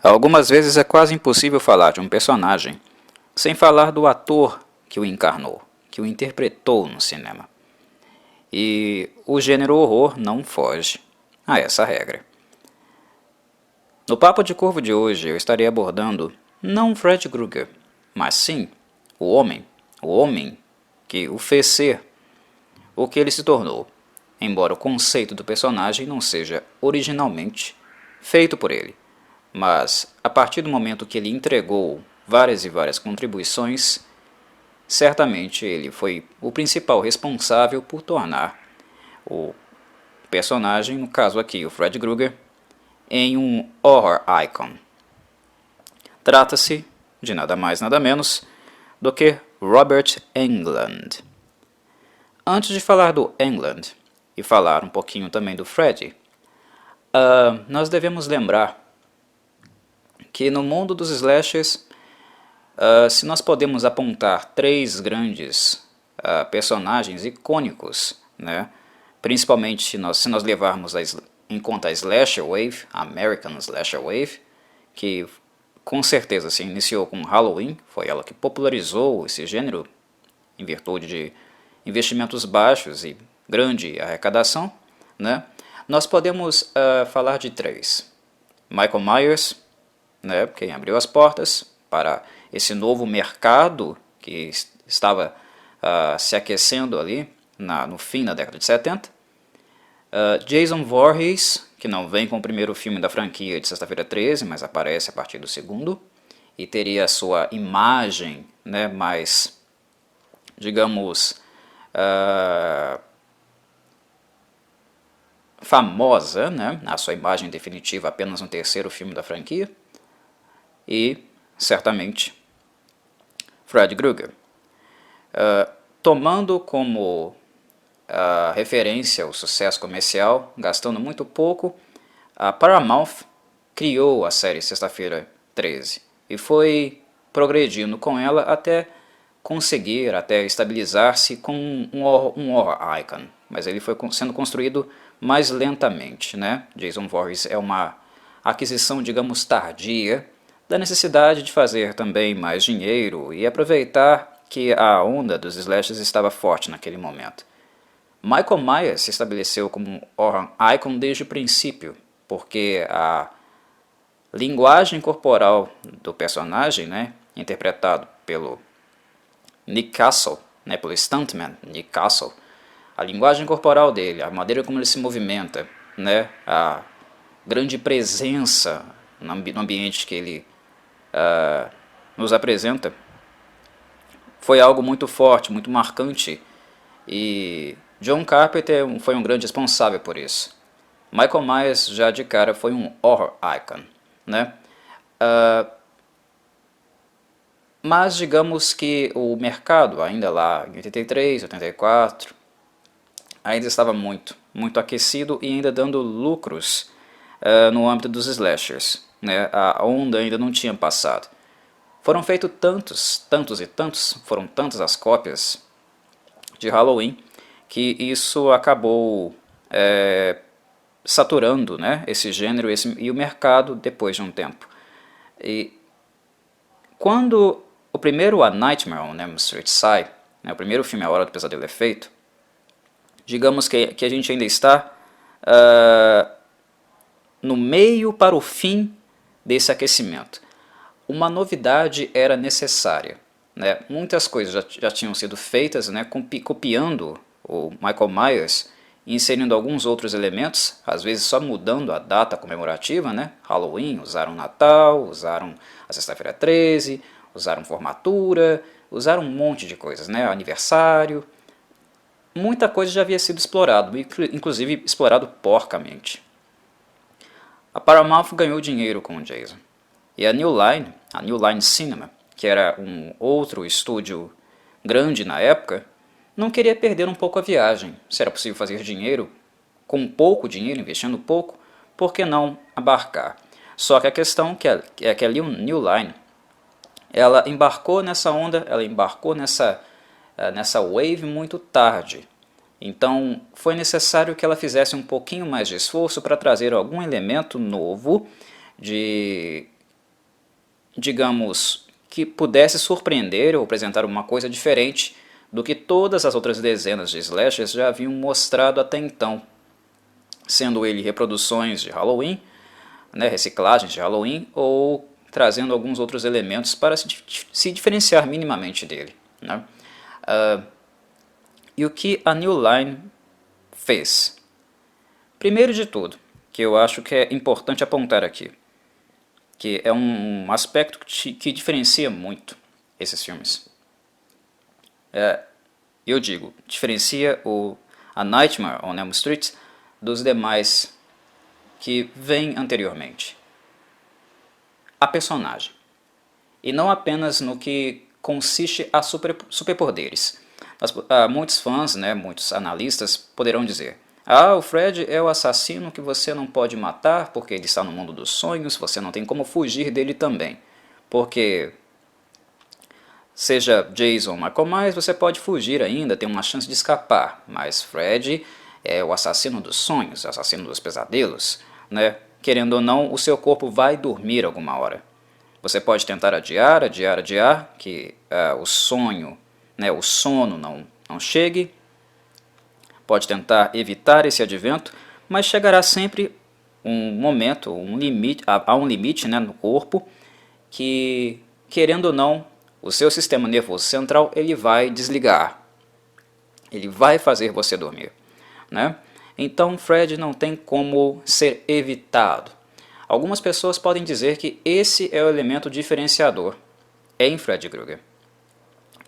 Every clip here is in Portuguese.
Algumas vezes é quase impossível falar de um personagem sem falar do ator que o encarnou, que o interpretou no cinema. E o gênero horror não foge a essa regra. No Papo de Corvo de hoje eu estarei abordando não Fred Krueger, mas sim o homem que o fez ser o que ele se tornou, embora o conceito do personagem não seja originalmente feito por ele. Mas, a partir do momento que ele entregou várias e várias contribuições, certamente ele foi o principal responsável por tornar o personagem, no caso aqui o Fred Krueger, em um horror icon. Trata-se de nada mais nada menos do que Robert Englund. Antes de falar do Englund e falar um pouquinho também do Fred, nós devemos lembrar que no mundo dos slashers, se nós podemos apontar três grandes personagens icônicos, né, principalmente se nós levarmos em conta a Slasher Wave, a American Slasher Wave, que com certeza se iniciou com Halloween, foi ela que popularizou esse gênero em virtude de investimentos baixos e grande arrecadação, né, nós podemos falar de três. Michael Myers, né, quem abriu as portas para esse novo mercado que estava se aquecendo ali no fim da década de 70. Jason Voorhees, que não vem com o primeiro filme da franquia de Sexta-feira 13, mas aparece a partir do segundo, e teria a sua imagem, né, mais, digamos, famosa, né, a sua imagem definitiva apenas no terceiro filme da franquia. E, certamente, Fred Krueger. Tomando como referência o sucesso comercial, gastando muito pouco, a Paramount criou a série Sexta-feira 13 e foi progredindo com ela até conseguir, até estabilizar-se com um horror icon, mas ele foi sendo construído mais lentamente, né? Jason Voorhees é uma aquisição, digamos, tardia, da necessidade de fazer também mais dinheiro e aproveitar que a onda dos slashes estava forte naquele momento. Michael Myers se estabeleceu como um horror icon desde o princípio, porque a linguagem corporal do personagem, né, interpretado pelo Nick Castle, né, pelo stuntman Nick Castle, a linguagem corporal dele, a maneira como ele se movimenta, né, a grande presença no ambiente que ele nos apresenta, foi algo muito forte, muito marcante, e John Carpenter foi um grande responsável por isso. Michael Myers já de cara foi um horror icon, né? Mas digamos que o mercado, ainda lá em 83, 84, ainda estava muito aquecido e ainda dando lucros no âmbito dos slashers, né? A onda ainda não tinha passado. Foram feitos foram tantas as cópias de Halloween, que isso acabou saturando, né, esse gênero e o mercado depois de um tempo. E quando o primeiro A Nightmare on Elm Street sai, né, o primeiro filme A Hora do Pesadelo é feito, digamos que a gente ainda está no meio para o fim desse aquecimento. Uma novidade era necessária, né? Muitas coisas já tinham sido feitas, né, copiando o Michael Myers e inserindo alguns outros elementos, às vezes só mudando a data comemorativa, né? Halloween, usaram Natal, usaram a Sexta-feira 13, usaram formatura, usaram um monte de coisas, né? Aniversário. Muita coisa já havia sido explorado, inclusive explorado porcamente. A Paramount ganhou dinheiro com o Jason. E a New Line Cinema, que era um outro estúdio grande na época, não queria perder um pouco a viagem. Se era possível fazer dinheiro com pouco dinheiro, investindo pouco, por que não abarcar? Só que a questão é que a New Line, ela embarcou nessa onda, ela embarcou nessa wave muito tarde. Então foi necessário que ela fizesse um pouquinho mais de esforço para trazer algum elemento novo digamos, que pudesse surpreender ou apresentar uma coisa diferente do que todas as outras dezenas de slashers já haviam mostrado até então, sendo ele reproduções de Halloween, né, reciclagens de Halloween, ou trazendo alguns outros elementos para se diferenciar minimamente dele, né? E o que a New Line fez? Primeiro de tudo, que eu acho que é importante apontar aqui, que é um aspecto que diferencia muito esses filmes. Eu digo, diferencia A Nightmare on Elm Street dos demais que vêm anteriormente. A personagem. E não apenas no que consiste a superpoderes. Muitos fãs, né, muitos analistas poderão dizer: o Fred é o assassino que você não pode matar porque ele está no mundo dos sonhos, você não tem como fugir dele também. Porque seja Jason ou Michael Myers, você pode fugir ainda, tem uma chance de escapar. Mas Fred é o assassino dos sonhos, o assassino dos pesadelos, né? Querendo ou não, o seu corpo vai dormir alguma hora. Você pode tentar adiar, que o sonho, né, o sono não chegue. Pode tentar evitar esse advento, mas chegará sempre um momento, um limite, há um limite, né, no corpo que, querendo ou não, o seu sistema nervoso central ele vai desligar. Ele vai fazer você dormir, né? Então Fred não tem como ser evitado. Algumas pessoas podem dizer que esse é o elemento diferenciador em Fred Krueger.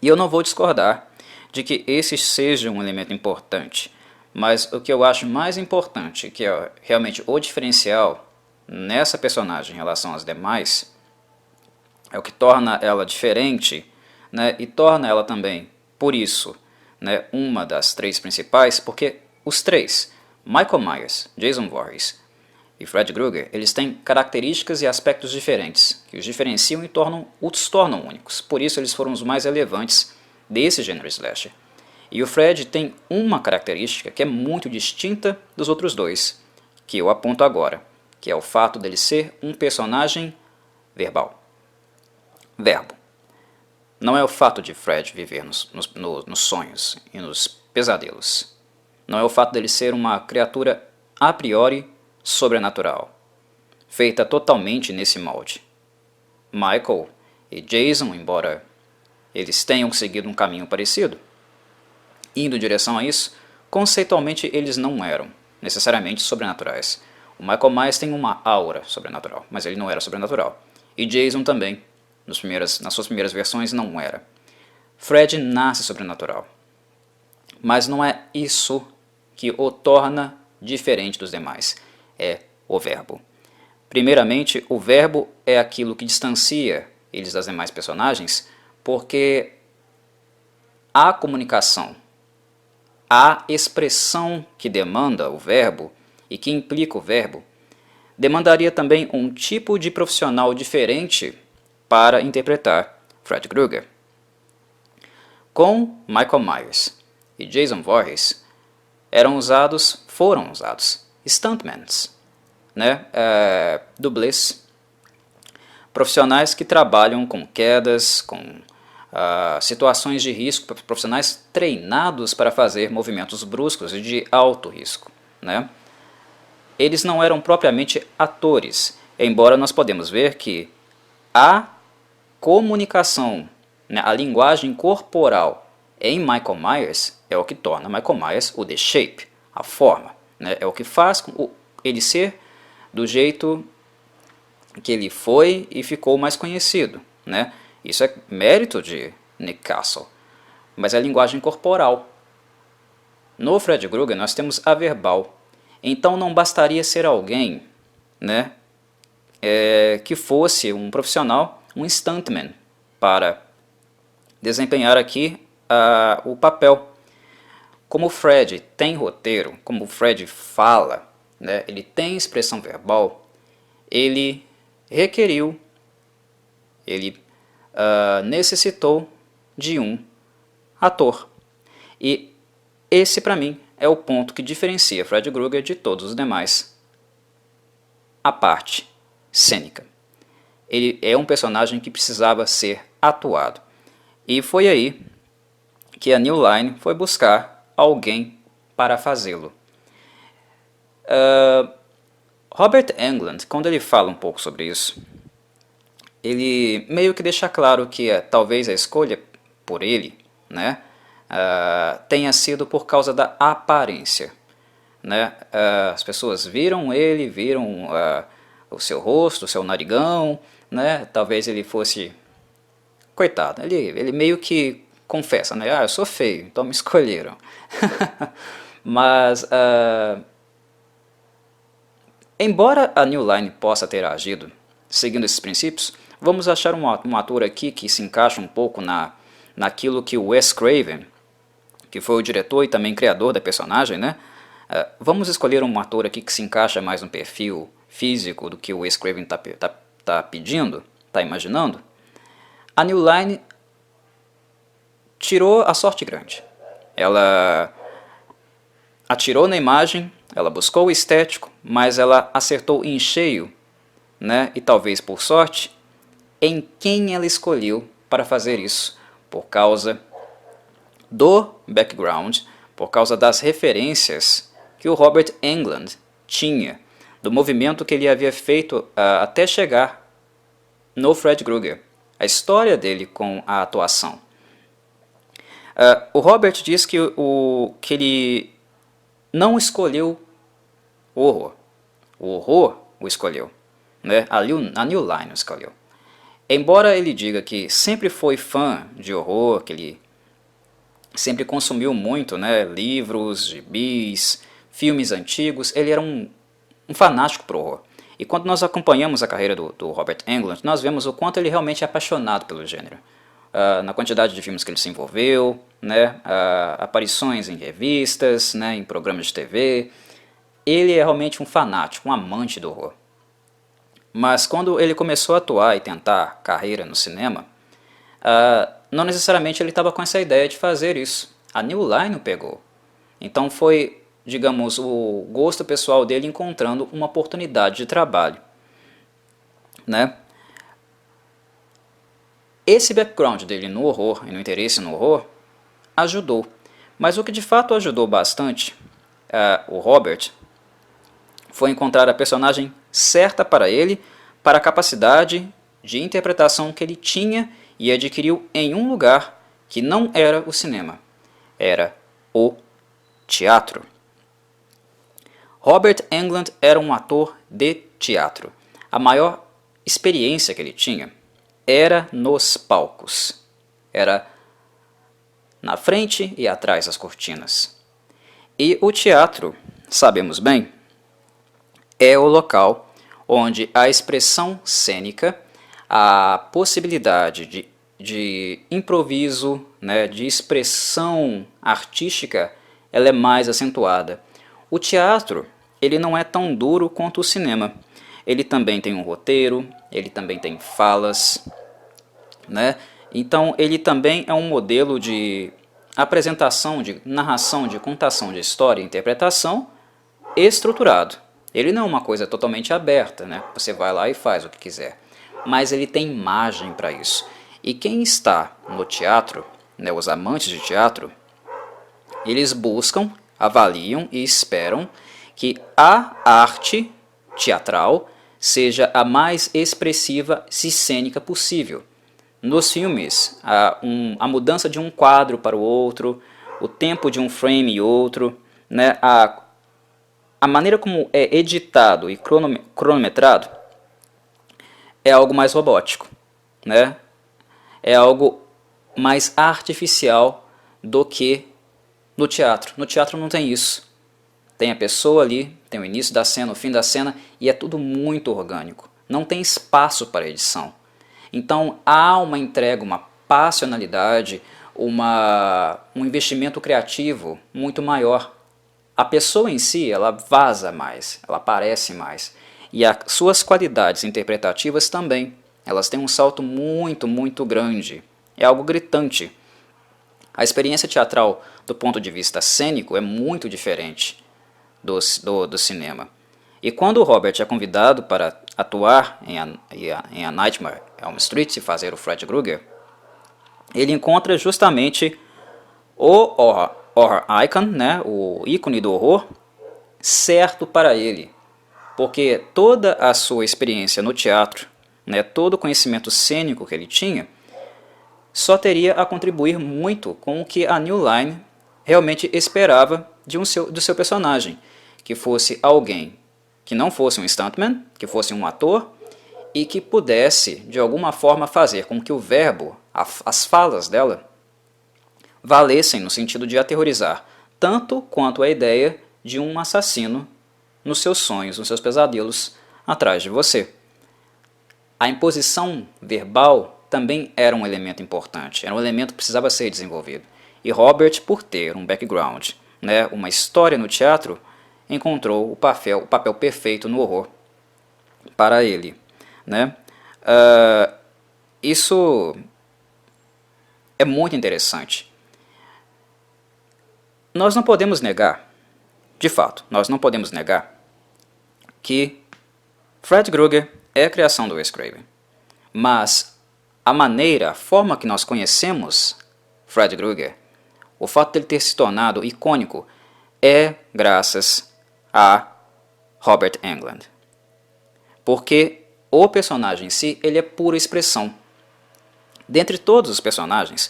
E eu não vou discordar de que esse seja um elemento importante, mas o que eu acho mais importante, que é realmente o diferencial nessa personagem em relação às demais, é o que torna ela diferente, né, e torna ela também, por isso, né, uma das três principais, porque os três, Michael Myers, Jason Voorhees e Fred Krueger, eles têm características e aspectos diferentes, que os diferenciam e os tornam únicos. Por isso eles foram os mais relevantes desse gênero slasher. E o Fred tem uma característica que é muito distinta dos outros dois, que eu aponto agora, que é o fato dele ser um personagem verbal. Verbo. Não é o fato de Fred viver nos sonhos e nos pesadelos. Não é o fato dele ser uma criatura a priori sobrenatural, feita totalmente nesse molde. Michael e Jason, embora eles tenham seguido um caminho parecido, indo em direção a isso, conceitualmente eles não eram necessariamente sobrenaturais. O Michael Myers tem uma aura sobrenatural, mas ele não era sobrenatural. E Jason também, nas suas primeiras versões, não era. Fred nasce sobrenatural, mas não é isso que o torna diferente dos demais. É o verbo. Primeiramente, o verbo é aquilo que distancia eles das demais personagens, porque a comunicação, a expressão que demanda o verbo e que implica o verbo, demandaria também um tipo de profissional diferente para interpretar Fred Krueger. Com Michael Myers e Jason Voorhees foram usados stuntmans, né? Dublês, profissionais que trabalham com quedas, com situações de risco, profissionais treinados para fazer movimentos bruscos e de alto risco, né? Eles não eram propriamente atores, embora nós podemos ver que a comunicação, né, a linguagem corporal em Michael Myers é o que torna Michael Myers o The Shape, a forma, né, é o que faz ele ser do jeito que ele foi e ficou mais conhecido, né? Isso é mérito de Nick Castle, mas é a linguagem corporal. No Fred Krueger nós temos a verbal, então não bastaria ser alguém, né, que fosse um profissional, um stuntman, para desempenhar aqui o papel. Como o Fred tem roteiro, como o Fred fala, né, ele tem expressão verbal, ele requeriu, ele necessitou de um ator. E esse, para mim, é o ponto que diferencia Fred Krueger de todos os demais, a parte cênica. ele é um personagem que precisava ser atuado. E foi aí que a New Line foi buscar alguém para fazê-lo. Robert Englund, quando ele fala um pouco sobre isso, ele meio que deixa claro que talvez a escolha por ele, né, tenha sido por causa da aparência. Né? As pessoas viram ele, viram o seu rosto, o seu narigão, né? Talvez ele fosse... Coitado, ele meio que confessa, né? Eu sou feio, então me escolheram. Mas, embora a New Line possa ter agido seguindo esses princípios, vamos achar um ator aqui que se encaixa um pouco naquilo que o Wes Craven, que foi o diretor e também criador da personagem, né? Vamos escolher um ator aqui que se encaixa mais no perfil físico do que o Wes Craven tá pedindo, está imaginando. A New Line tirou a sorte grande. Ela atirou na imagem, ela buscou o estético, mas ela acertou em cheio, né? E talvez por sorte, em quem ela escolheu para fazer isso, por causa do background, por causa das referências que o Robert Englund tinha, do movimento que ele havia feito até chegar no Fred Krueger, a história dele com a atuação. O Robert diz que ele não escolheu o horror o escolheu, né? A New Line o escolheu. Embora ele diga que sempre foi fã de horror, que ele sempre consumiu muito, né, livros, gibis, filmes antigos, ele era um fanático por horror. E quando nós acompanhamos a carreira do Robert Englund, nós vemos o quanto ele realmente é apaixonado pelo gênero. Na quantidade de filmes que ele se envolveu, né, aparições em revistas, né, em programas de TV. Ele é realmente um fanático, um amante do horror. Mas quando ele começou a atuar e tentar carreira no cinema, não necessariamente ele estava com essa ideia de fazer isso. A New Line o pegou. Então foi, digamos, o gosto pessoal dele encontrando uma oportunidade de trabalho, né? Esse background dele no horror e no interesse no horror ajudou. Mas o que de fato ajudou bastante o Robert foi encontrar a personagem certa para ele, para a capacidade de interpretação que ele tinha e adquiriu em um lugar que não era o cinema, era o teatro. Robert Englund era um ator de teatro. A maior experiência que ele tinha era nos palcos. Era na frente e atrás das cortinas. E o teatro, sabemos bem, é o local onde a expressão cênica, a possibilidade de improviso, né, de expressão artística, ela é mais acentuada. O teatro, ele não é tão duro quanto o cinema. Ele também tem um roteiro, ele também tem falas, né? Então ele também é um modelo de apresentação, de narração, de contação de história e interpretação estruturado. Ele não é uma coisa totalmente aberta, né? Você vai lá e faz o que quiser. Mas ele tem margem para isso. E quem está no teatro, né, os amantes de teatro, eles buscam, avaliam e esperam que a arte teatral seja a mais expressiva e cênica possível. Nos filmes, a mudança de um quadro para o outro, o tempo de um frame e outro, né, a maneira como é editado e cronometrado é algo mais robótico, né? É algo mais artificial do que no teatro. No teatro não tem isso. Tem a pessoa ali, tem o início da cena, o fim da cena, e é tudo muito orgânico. Não tem espaço para edição. Então há uma entrega, uma passionalidade, um investimento criativo muito maior. A pessoa em si, ela vaza mais, ela aparece mais. E as suas qualidades interpretativas também. Elas têm um salto muito, muito grande. É algo gritante. A experiência teatral, do ponto de vista cênico, é muito diferente do cinema. E quando o Robert é convidado para atuar em A Nightmare on Elm Street e fazer o Fred Krueger, ele encontra justamente o horror icon, né, o ícone do horror, certo para ele. Porque toda a sua experiência no teatro, né, todo o conhecimento cênico que ele tinha, só teria a contribuir muito com o que a New Line realmente esperava do seu personagem, que fosse alguém que não fosse um stuntman, que fosse um ator, e que pudesse, de alguma forma, fazer com que o verbo, as falas dela, valessem no sentido de aterrorizar, tanto quanto a ideia de um assassino nos seus sonhos, nos seus pesadelos, atrás de você. A imposição verbal também era um elemento importante, era um elemento que precisava ser desenvolvido. E Robert, por ter um background, né, uma história no teatro, encontrou o papel perfeito no horror para ele. Né? Isso é muito interessante. Nós não podemos negar, de fato, nós não podemos negar que Fred Krueger é a criação do Wes Craven. Mas a maneira, a forma que nós conhecemos Fred Krueger, o fato de ele ter se tornado icônico, é graças a Robert Englund. Porque o personagem em si, ele é pura expressão. Dentre todos os personagens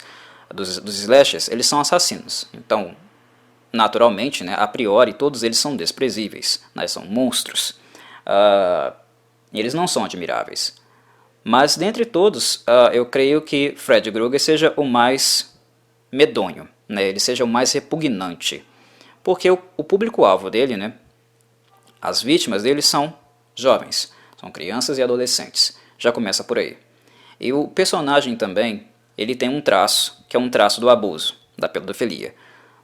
dos slashers, eles são assassinos. Então, naturalmente, né, a priori, todos eles são desprezíveis, né, são monstros. Eles não são admiráveis. Mas, dentre todos, eu creio que Fred Krueger seja o mais medonho, né, ele seja o mais repugnante. Porque o público-alvo dele, né, as vítimas dele são jovens, são crianças e adolescentes. Já começa por aí. E o personagem também, ele tem um traço, que é um traço do abuso, da pedofilia.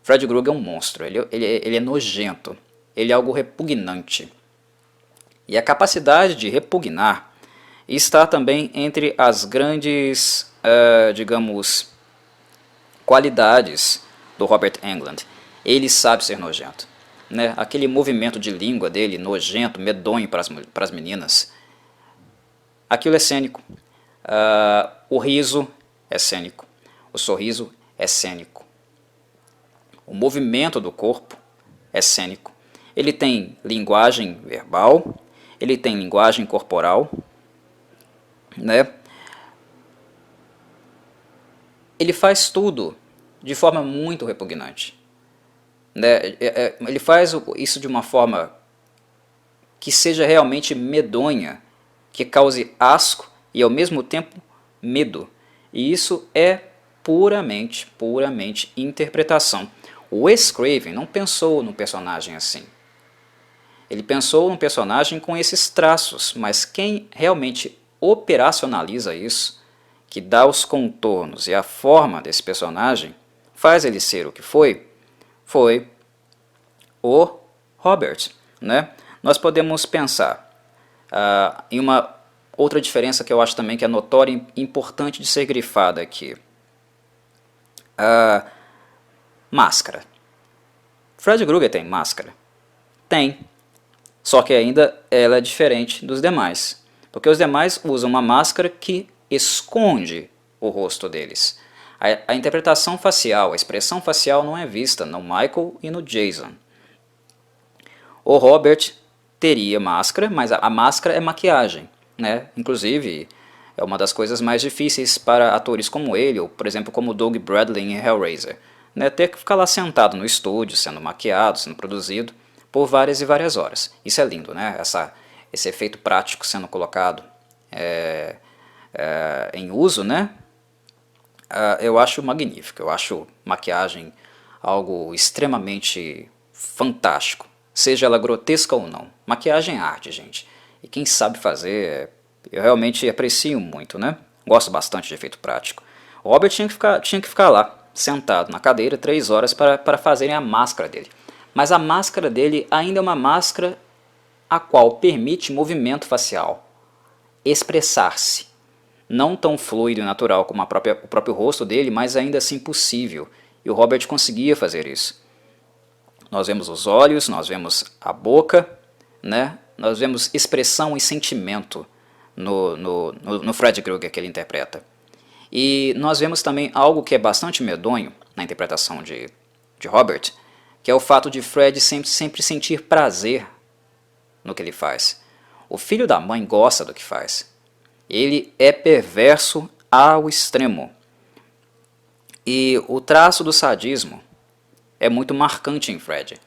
Fred Krueger é um monstro, ele é nojento, ele é algo repugnante. E a capacidade de repugnar está também entre as grandes, digamos, qualidades do Robert Englund. Ele sabe ser nojento. Né? Aquele movimento de língua dele, nojento, medonho para as meninas, aquilo é cênico. O riso é cênico. O sorriso é cênico. O movimento do corpo é cênico. Ele tem linguagem verbal, ele tem linguagem corporal, né? Ele faz tudo de forma muito repugnante. Né? Ele faz isso de uma forma que seja realmente medonha, que cause asco e ao mesmo tempo medo. E isso é puramente interpretação. O Wes Craven não pensou no personagem assim. Ele pensou no personagem com esses traços, mas quem realmente operacionaliza isso, que dá os contornos e a forma desse personagem, faz ele ser o que foi o Robert. Né? Nós podemos pensar em uma outra diferença que eu acho também que é notória e importante de ser grifada aqui. Máscara. Fred Krueger tem máscara? Tem. Só que ainda ela é diferente dos demais. Porque os demais usam uma máscara que esconde o rosto deles. A interpretação facial, a expressão facial não é vista no Michael e no Jason. O Robert teria máscara, mas a máscara é maquiagem. Né? Inclusive, é uma das coisas mais difíceis para atores como ele, ou por exemplo como Doug Bradley em Hellraiser. Né? Ter que ficar lá sentado no estúdio, sendo maquiado, sendo produzido, por várias e várias horas. Isso é lindo, né? Esse efeito prático sendo colocado em uso, né? Eu acho magnífico, eu acho maquiagem algo extremamente fantástico, seja ela grotesca ou não. Maquiagem é arte, gente, e quem sabe fazer, eu realmente aprecio muito, né? Gosto bastante de efeito prático. O Robert tinha que ficar lá, sentado na cadeira, 3 horas para fazerem a máscara dele. Mas a máscara dele ainda é uma máscara a qual permite movimento facial, expressar-se. Não tão fluido e natural como o próprio rosto dele, mas ainda assim possível. E o Robert conseguia fazer isso. Nós vemos os olhos, nós vemos a boca, né? nós vemos expressão e sentimento no Fred Krueger que ele interpreta. E nós vemos também algo que é bastante medonho na interpretação de Robert, que é o fato de Fred sempre sentir prazer no que ele faz. O filho da mãe gosta do que faz. Ele é perverso ao extremo. E o traço do sadismo é muito marcante em Fred,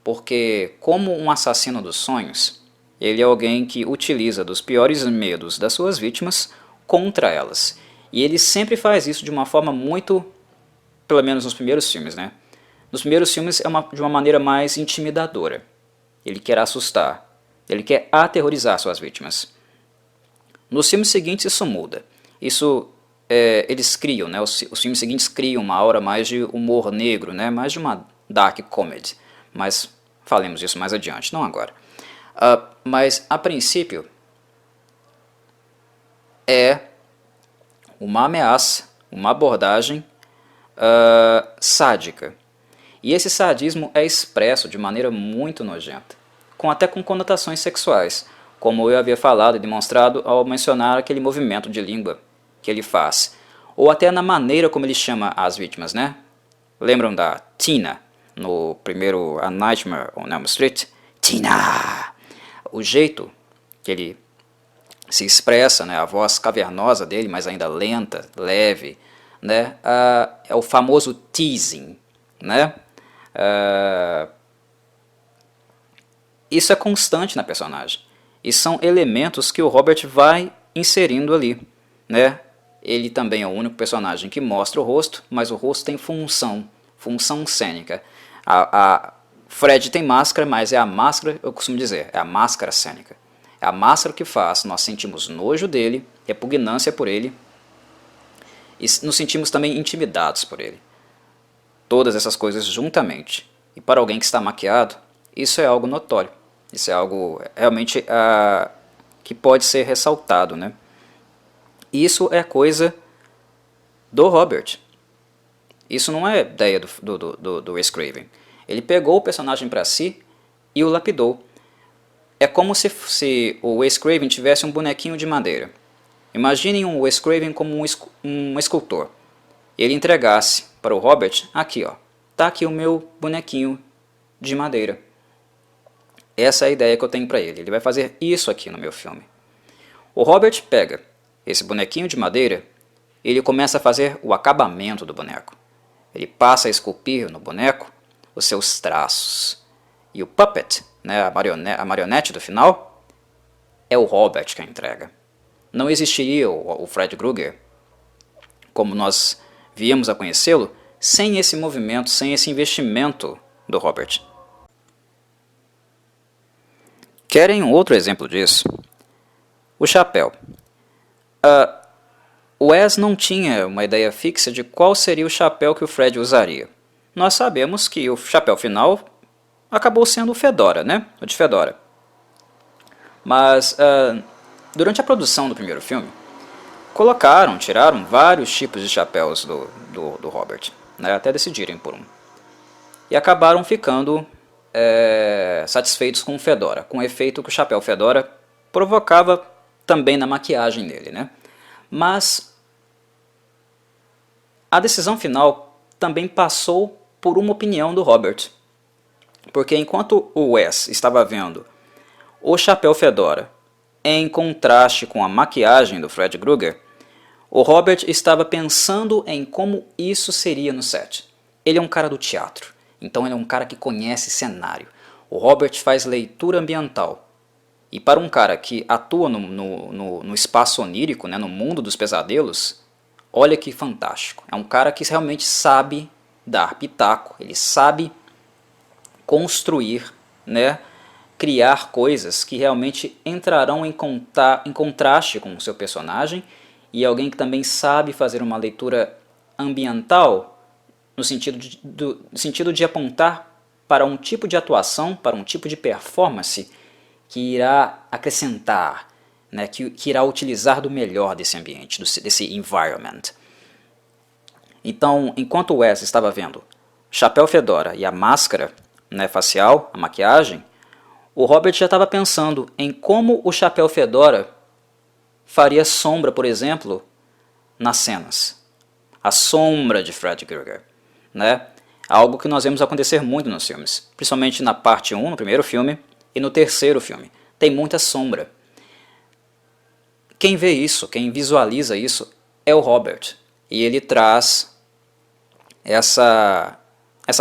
porque como um assassino dos sonhos, ele é alguém que utiliza dos piores medos das suas vítimas contra elas. E ele sempre faz isso de uma forma muito, pelo menos nos primeiros filmes, né? Nos primeiros filmes é de uma maneira mais intimidadora. Ele quer assustar, ele quer aterrorizar suas vítimas. Nos filmes seguintes isso muda. Eles criam, né? Os filmes seguintes criam uma aura mais de humor negro, né? Mais de uma dark comedy. Mas falemos disso mais adiante, não agora. Mas a princípio é uma ameaça, uma abordagem sádica. E esse sadismo é expresso de maneira muito nojenta, até com conotações sexuais, como eu havia falado e demonstrado ao mencionar aquele movimento de língua que ele faz, ou até na maneira como ele chama as vítimas, né? Lembram da Tina, no primeiro A Nightmare on Elm Street? Tina! O jeito que ele se expressa, né, a voz cavernosa dele, mas ainda lenta, leve, né, é o famoso teasing, né? Isso é constante na personagem, e são elementos que o Robert vai inserindo ali, né? Ele também é o único personagem que mostra o rosto, mas o rosto tem função cênica. Fred tem máscara, mas é a máscara, eu costumo dizer, é a máscara cênica. É a máscara que faz, nós sentimos nojo dele, repugnância por ele, e nos sentimos também intimidados por ele. Todas essas coisas juntamente. E para alguém que está maquiado, isso é algo notório. Isso é algo realmente que pode ser ressaltado, né? Isso é coisa do Robert. Isso não é ideia do Wes Craven. Ele pegou o personagem para si e o lapidou. É como se o Wes Craven tivesse um bonequinho de madeira. Imaginem o Wes Craven como um escultor. Ele entregasse para o Robert, aqui ó, tá aqui o meu bonequinho de madeira. Essa é a ideia que eu tenho para ele. Ele vai fazer isso aqui no meu filme. O Robert pega esse bonequinho de madeira e ele começa a fazer o acabamento do boneco. Ele passa a esculpir no boneco os seus traços. E o puppet, né, a marionete do final, é o Robert que a entrega. Não existiria o Fred Krueger, como nós viemos a conhecê-lo, sem esse movimento, sem esse investimento do Robert. Querem um outro exemplo disso? O chapéu. O Wes não tinha uma ideia fixa de qual seria o chapéu que o Fred usaria. Nós sabemos que o chapéu final acabou sendo o Fedora, né? O de Fedora. Mas durante a produção do primeiro filme, tiraram vários tipos de chapéus do Robert, né? Até decidirem por um. E acabaram ficando satisfeitos com o Fedora, com o efeito que o chapéu Fedora provocava também na maquiagem dele, né? Mas a decisão final também passou por uma opinião do Robert. Porque enquanto o Wes estava vendo o chapéu Fedora em contraste com a maquiagem do Fred Krueger, o Robert estava pensando em como isso seria no set. Ele é um cara do teatro, então ele é um cara que conhece cenário. O Robert faz leitura ambiental. E para um cara que atua no espaço onírico, né, no mundo dos pesadelos, olha que fantástico. É um cara que realmente sabe dar pitaco, ele sabe construir, né, criar coisas que realmente entrarão em contraste com o seu personagem, e alguém que também sabe fazer uma leitura ambiental no sentido de apontar para um tipo de atuação, para um tipo de performance que irá acrescentar, né, que irá utilizar do melhor desse ambiente, desse environment. Então, enquanto o Wes estava vendo chapéu Fedora e a máscara, né, facial, a maquiagem, O Robert já estava pensando em como o chapéu fedora faria sombra, por exemplo, nas cenas. A sombra de Fred Krueger, né? Algo que nós vemos acontecer muito nos filmes, principalmente na parte 1, no primeiro filme, e no terceiro filme. Tem muita sombra. Quem vê isso, quem visualiza isso, é o Robert. E ele traz essa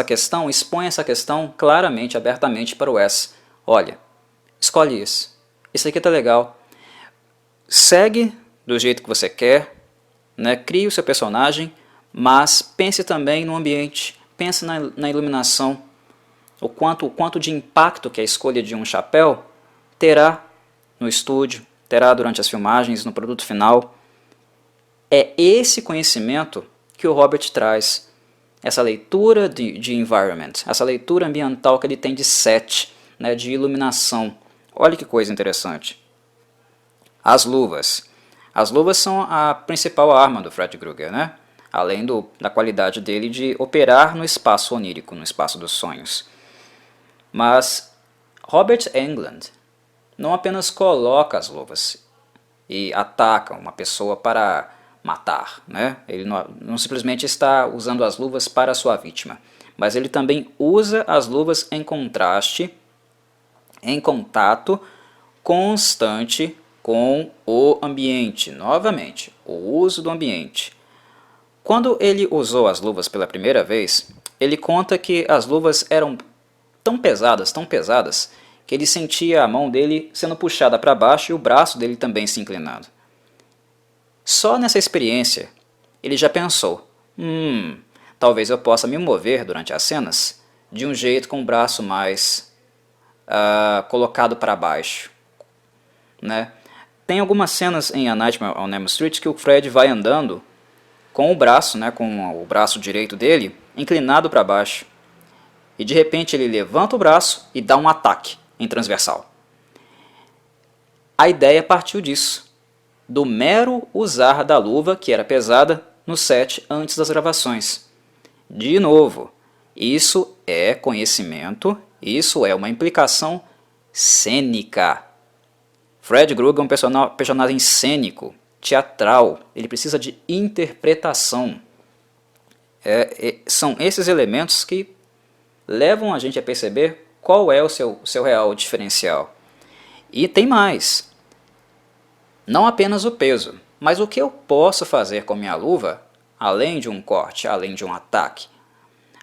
questão, expõe essa questão claramente, abertamente para o Wes. Olha, escolhe isso. Isso aqui tá legal. Segue do jeito que você quer, né? Crie o seu personagem, mas pense também no ambiente, pense na iluminação, o quanto de impacto que a escolha de um chapéu terá no estúdio, terá durante as filmagens, no produto final. É esse conhecimento que o Robert traz, essa leitura de environment, essa leitura ambiental que ele tem de set, né, de iluminação. Olha que coisa interessante. As luvas. As luvas são a principal arma do Fred Krueger, né? Além da qualidade dele de operar no espaço onírico, no espaço dos sonhos. Mas Robert Englund não apenas coloca as luvas e ataca uma pessoa para matar, né? Ele não simplesmente está usando as luvas para a sua vítima, mas ele também usa as luvas em contraste, em contato constante com o ambiente. Novamente, o uso do ambiente. Quando ele usou as luvas pela primeira vez, ele conta que as luvas eram tão pesadas, que ele sentia a mão dele sendo puxada para baixo e o braço dele também se inclinando. Só nessa experiência, ele já pensou, talvez eu possa me mover durante as cenas de um jeito com o braço mais colocado para baixo, né? Tem algumas cenas em A Nightmare on Elm Street que o Fred vai andando com o braço, né, com o braço direito dele, inclinado para baixo. E de repente ele levanta o braço e dá um ataque em transversal. A ideia partiu disso, do mero usar da luva, que era pesada, no set antes das gravações. De novo, isso é conhecimento, isso é uma implicação cênica. Fred Krueger é um personagem cênico, teatral, ele precisa de interpretação. São esses elementos que levam a gente a perceber qual é o seu real diferencial. E tem mais, não apenas o peso, mas o que eu posso fazer com minha luva, além de um corte, além de um ataque.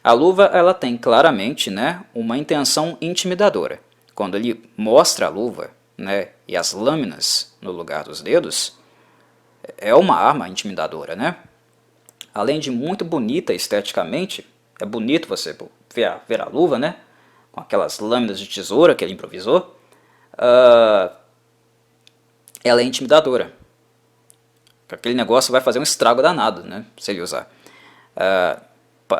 A luva ela tem claramente, né, uma intenção intimidadora. Quando ele mostra a luva, né, e as lâminas no lugar dos dedos, é uma arma intimidadora, né? Além de muito bonita esteticamente, é bonito você ver a luva, né? Com aquelas lâminas de tesoura que ele improvisou. Ela é intimidadora. Aquele negócio vai fazer um estrago danado, né? Se ele usar.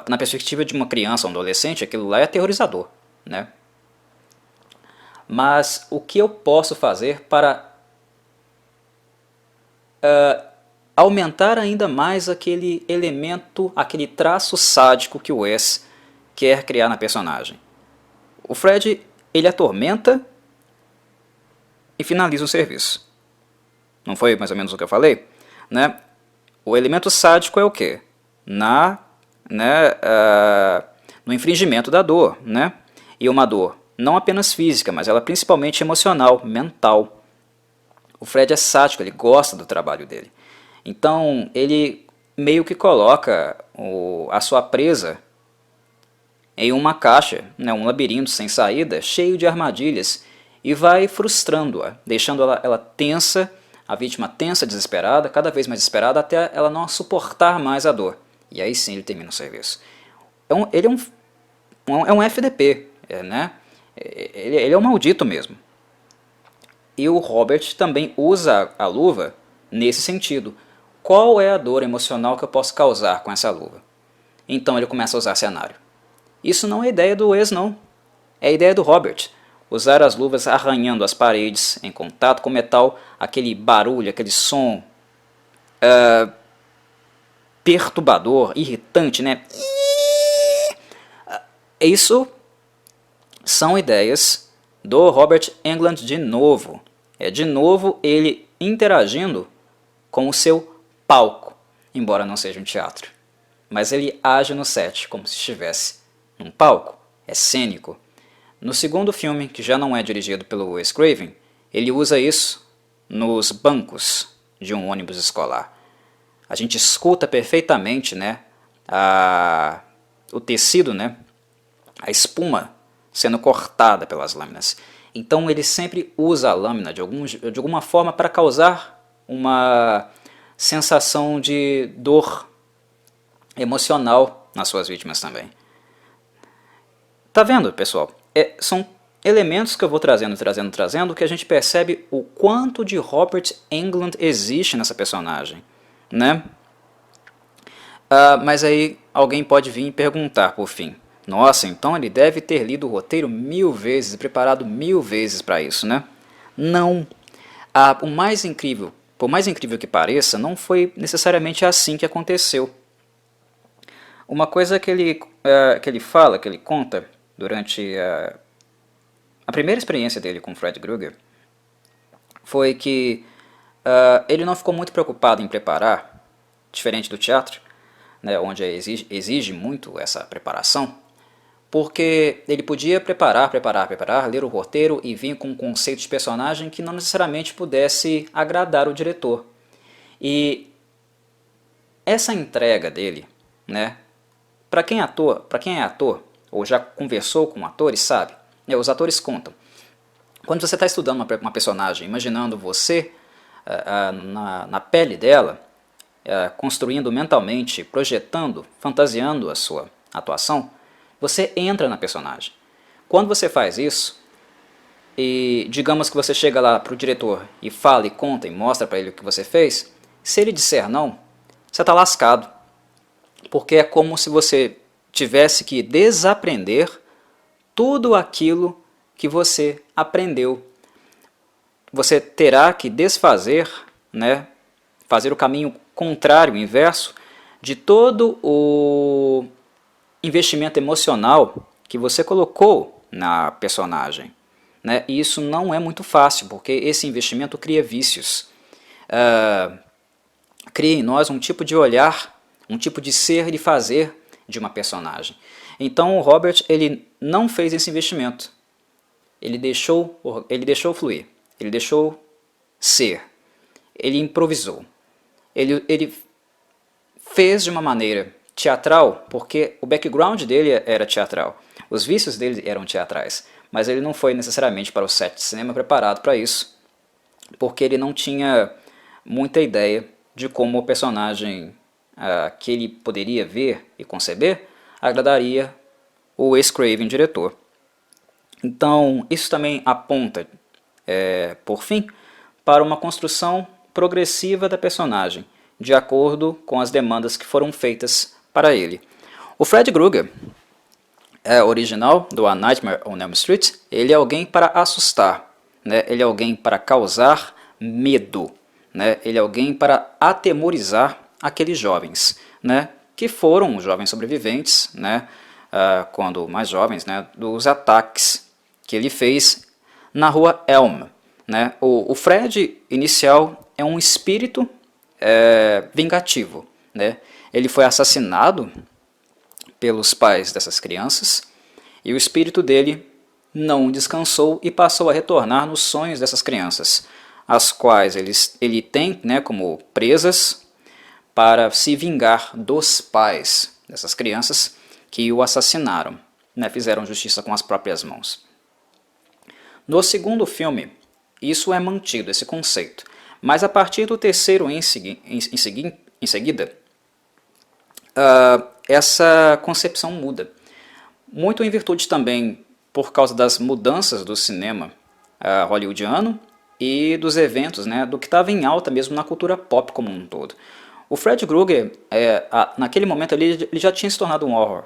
Na perspectiva de uma criança ou um adolescente, aquilo lá é aterrorizador, né? Mas o que eu posso fazer para aumentar ainda mais aquele elemento, aquele traço sádico que o Wes quer criar na personagem? O Fred, ele atormenta e finaliza o serviço. Não foi mais ou menos o que eu falei? Né? O elemento sádico é o quê? No infringimento da dor, né? E uma dor não apenas física, mas ela é principalmente emocional, mental. O Fred é sádico, ele gosta do trabalho dele. Então ele meio que coloca a sua presa em uma caixa, né, um labirinto sem saída, cheio de armadilhas, e vai frustrando-a, deixando ela tensa, a vítima tensa, desesperada, cada vez mais desesperada, até ela não suportar mais a dor. E aí sim ele termina o serviço. Ele é um FDP, né? Ele é um maldito mesmo. E o Robert também usa a luva nesse sentido. Qual é a dor emocional que eu posso causar com essa luva? Então ele começa a usar cenário. Isso não é ideia do Wes, não. É a ideia do Robert. Usar as luvas arranhando as paredes em contato com o metal, aquele barulho, aquele som perturbador, irritante, né? Isso são ideias do Robert Englund de novo. É de novo ele interagindo com o seu palco, embora não seja um teatro. Mas ele age no set como se estivesse num palco, é cênico. No segundo filme, que já não é dirigido pelo Wes Craven, ele usa isso nos bancos de um ônibus escolar. A gente escuta perfeitamente, né, o tecido, né, a espuma sendo cortada pelas lâminas. Então ele sempre usa a lâmina de alguma forma para causar uma sensação de dor emocional nas suas vítimas também. Tá vendo, pessoal? São elementos que eu vou trazendo, que a gente percebe o quanto de Robert Englund existe nessa personagem, né? Mas aí alguém pode vir e perguntar, por fim, nossa, então ele deve ter lido o roteiro 1000 vezes, preparado 1000 vezes para isso, né? Não. Por mais incrível que pareça, não foi necessariamente assim que aconteceu. Uma coisa que ele fala, que ele conta durante a primeira experiência dele com Fred Krueger, foi que ele não ficou muito preocupado em preparar, diferente do teatro, né, onde exige muito essa preparação, porque ele podia preparar, ler o roteiro e vir com um conceito de personagem que não necessariamente pudesse agradar o diretor. E essa entrega dele, né, para quem é ator, ou já conversou com atores, sabe, os atores contam. Quando você está estudando uma personagem, imaginando você na pele dela, construindo mentalmente, projetando, fantasiando a sua atuação, você entra na personagem. Quando você faz isso, e digamos que você chega lá para o diretor e fala e conta e mostra para ele o que você fez, se ele disser não, você está lascado. Porque é como se você tivesse que desaprender tudo aquilo que você aprendeu. Você terá que desfazer, né, fazer o caminho contrário, inverso, de todo o investimento emocional que você colocou na personagem, né? E isso não é muito fácil, porque esse investimento cria vícios. Cria em nós um tipo de olhar, um tipo de ser e fazer de uma personagem. Então o Robert ele não fez esse investimento. Ele deixou fluir, ele deixou ser, ele improvisou. Ele fez de uma maneira teatral, porque o background dele era teatral, os vícios dele eram teatrais, mas ele não foi necessariamente para o set de cinema preparado para isso, porque ele não tinha muita ideia de como o personagem que ele poderia ver e conceber agradaria o Wes Craven, diretor. Então, isso também aponta, por fim, para uma construção progressiva da personagem, de acordo com as demandas que foram feitas para ele. O Fred Krueger, original do A Nightmare on Elm Street, ele é alguém para assustar, né? Ele é alguém para causar medo, né? Ele é alguém para atemorizar aqueles jovens, né? Que foram os jovens sobreviventes, né? Quando mais jovens, né? Dos ataques que ele fez na rua Elm, né? O Fred inicial é um espírito vingativo, né? Ele foi assassinado pelos pais dessas crianças e o espírito dele não descansou e passou a retornar nos sonhos dessas crianças, as quais ele tem, né, como presas para se vingar dos pais dessas crianças que o assassinaram, né, fizeram justiça com as próprias mãos. No segundo filme, isso é mantido, esse conceito, mas a partir do terceiro em seguida, essa concepção muda. Muito em virtude também por causa das mudanças do cinema hollywoodiano e dos eventos, né, do que estava em alta mesmo na cultura pop como um todo. O Fred Krueger, naquele momento ali, ele já tinha se tornado um horror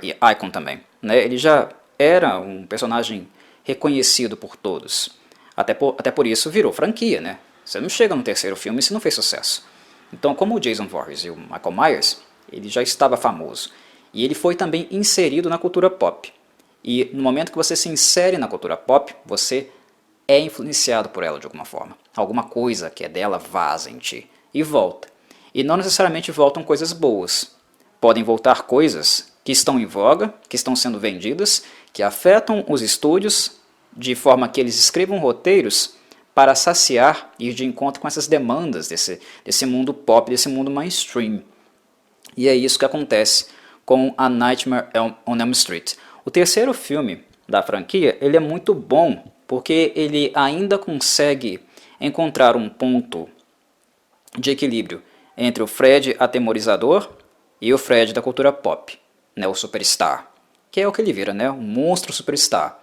icon também, né? Ele já era um personagem reconhecido por todos. Até por isso virou franquia, né? Você não chega no terceiro filme se não fez sucesso. Então, como o Jason Voorhees e o Michael Myers, ele já estava famoso. E ele foi também inserido na cultura pop. E no momento que você se insere na cultura pop, você é influenciado por ela de alguma forma. Alguma coisa que é dela vaza em ti e volta. E não necessariamente voltam coisas boas. Podem voltar coisas que estão em voga, que estão sendo vendidas, que afetam os estúdios de forma que eles escrevam roteiros para saciar e ir de encontro com essas demandas desse mundo pop, desse mundo mainstream. E é isso que acontece com A Nightmare on Elm Street. O terceiro filme da franquia, ele é muito bom, porque ele ainda consegue encontrar um ponto de equilíbrio entre o Fred atemorizador e o Fred da cultura pop, né, o superstar, que é o que ele vira, né, um monstro superstar.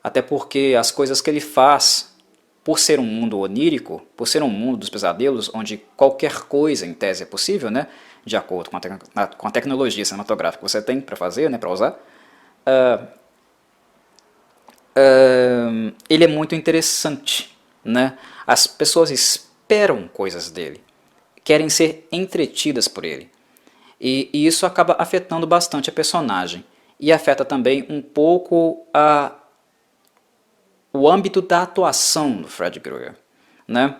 Até porque as coisas que ele faz, por ser um mundo onírico, por ser um mundo dos pesadelos, onde qualquer coisa em tese é possível, né, de acordo com a tecnologia cinematográfica que você tem para fazer, né, para usar, ele é muito interessante, né? As pessoas esperam coisas dele, querem ser entretidas por ele. E isso acaba afetando bastante a personagem. E afeta também um pouco o âmbito da atuação do Fred Krueger, né?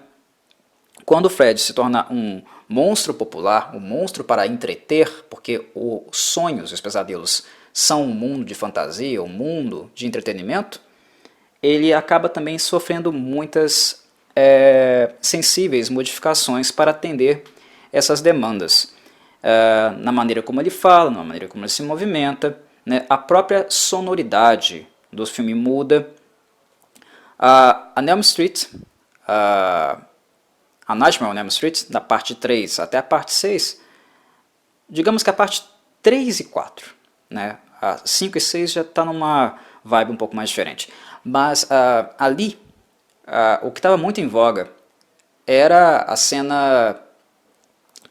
Quando o Fred se torna um monstro popular, um monstro para entreter, porque os sonhos e os pesadelos são um mundo de fantasia, um mundo de entretenimento, ele acaba também sofrendo muitas sensíveis modificações para atender essas demandas. Na maneira como ele fala, na maneira como ele se movimenta, né? A própria sonoridade do filme muda. A Elm Street, a Nightmare on Elm Street, da parte 3 até a parte 6, digamos que a parte 3 e 4, né? A 5 e 6 já está numa vibe um pouco mais diferente. Mas ali, o que estava muito em voga era a cena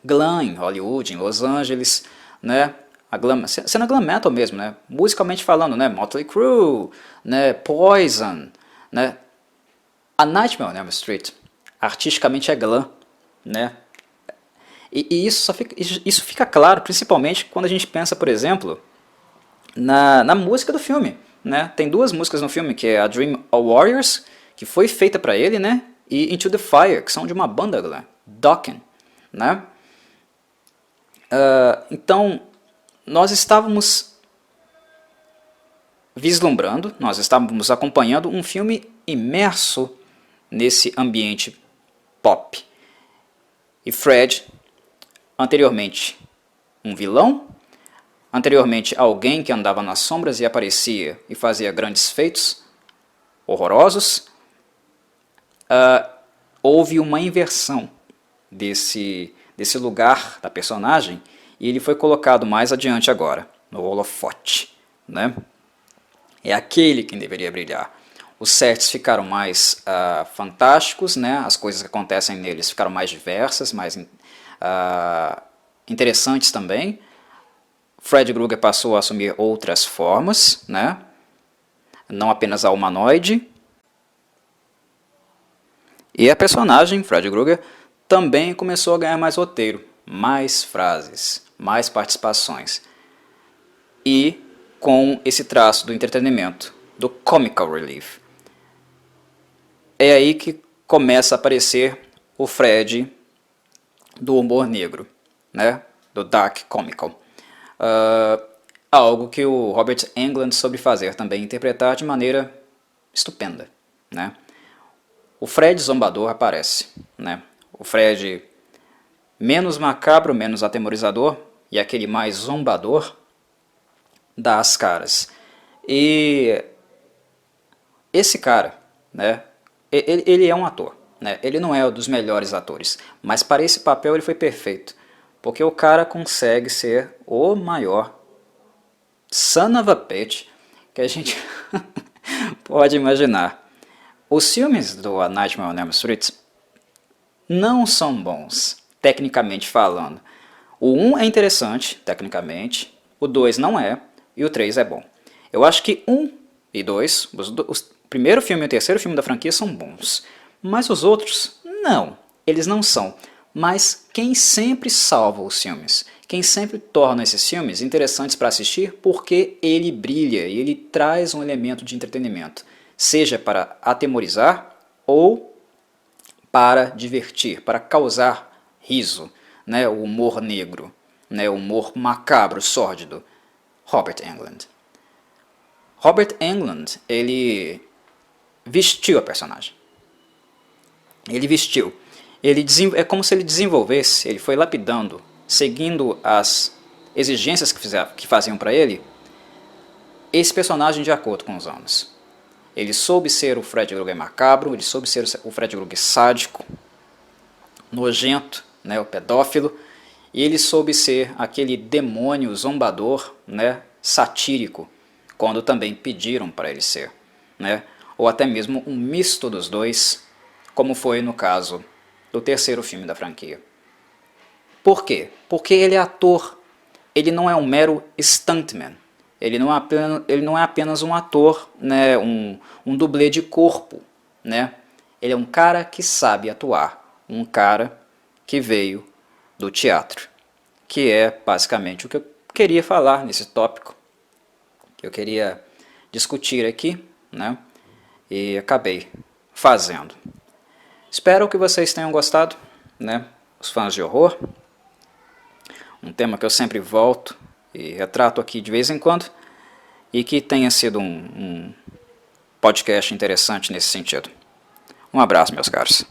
glam em Hollywood, em Los Angeles, né? Cena glam metal mesmo, né? Musicalmente falando, né? Motley Crue, né? Poison, né? A Nightmare on Elm Street, artisticamente é glam, né? E isso fica claro, principalmente quando a gente pensa, por exemplo, na música do filme, né? Tem duas músicas no filme, que é a Dream Warriors, que foi feita para ele, né? E Into the Fire, que são de uma banda glam, Dokken, né? Então, nós estávamos vislumbrando, nós estávamos acompanhando um filme imerso nesse ambiente pop. E Fred, anteriormente um vilão, anteriormente alguém que andava nas sombras e aparecia e fazia grandes feitos horrorosos, houve uma inversão desse lugar da personagem e ele foi colocado mais adiante agora, no holofote, né? É aquele quem deveria brilhar. Os sets ficaram mais fantásticos, né? As coisas que acontecem neles ficaram mais diversas, mais interessantes também. Fred Krueger passou a assumir outras formas, né? Não apenas a humanoide. E a personagem, Fred Krueger, também começou a ganhar mais roteiro, mais frases, mais participações. E com esse traço do entretenimento, do comical relief. É aí que começa a aparecer o Fred do humor negro, né? Do dark comical. Algo que o Robert Englund soube fazer também, interpretar de maneira estupenda, né? O Fred zombador aparece, né? O Fred menos macabro, menos atemorizador e aquele mais zombador dá as caras. E esse cara, né? Ele é um ator, né? Ele não é um dos melhores atores, mas para esse papel ele foi perfeito, porque o cara consegue ser o maior son of a bitch que a gente pode imaginar. Os filmes do A Nightmare on Elm Street não são bons, tecnicamente falando. O 1 é interessante, tecnicamente, o 2 não é, e o 3 é bom. Eu acho que 1 e 2, o primeiro filme e o terceiro filme da franquia são bons, mas os outros, não, eles não são. mas quem sempre salva os filmes, quem sempre torna esses filmes interessantes para assistir porque ele brilha e ele traz um elemento de entretenimento, seja para atemorizar ou para divertir, para causar riso, né, o humor negro, né, o humor macabro, sórdido. Robert Englund. Robert Englund, ele vestiu a personagem. Ele vestiu. É como se ele desenvolvesse, ele foi lapidando, seguindo as exigências que faziam para ele, esse personagem de acordo com os anos. Ele soube ser o Fred Krueger macabro, ele soube ser o Fred Krueger sádico, nojento, né, o pedófilo, e ele soube ser aquele demônio zombador, né, satírico, quando também pediram para ele ser, né, ou até mesmo um misto dos dois, como foi no caso do terceiro filme da franquia. Por quê? Porque ele é ator, ele não é um mero stuntman, ele não é apenas um ator, né, um dublê de corpo, né? Ele é um cara que sabe atuar, um cara que veio do teatro, que é basicamente o que eu queria falar nesse tópico, que eu queria discutir aqui, né? E acabei fazendo. Espero que vocês tenham gostado, né? Os fãs de horror, um tema que eu sempre volto e retrato aqui de vez em quando, e que tenha sido um podcast interessante nesse sentido. Um abraço, meus caros.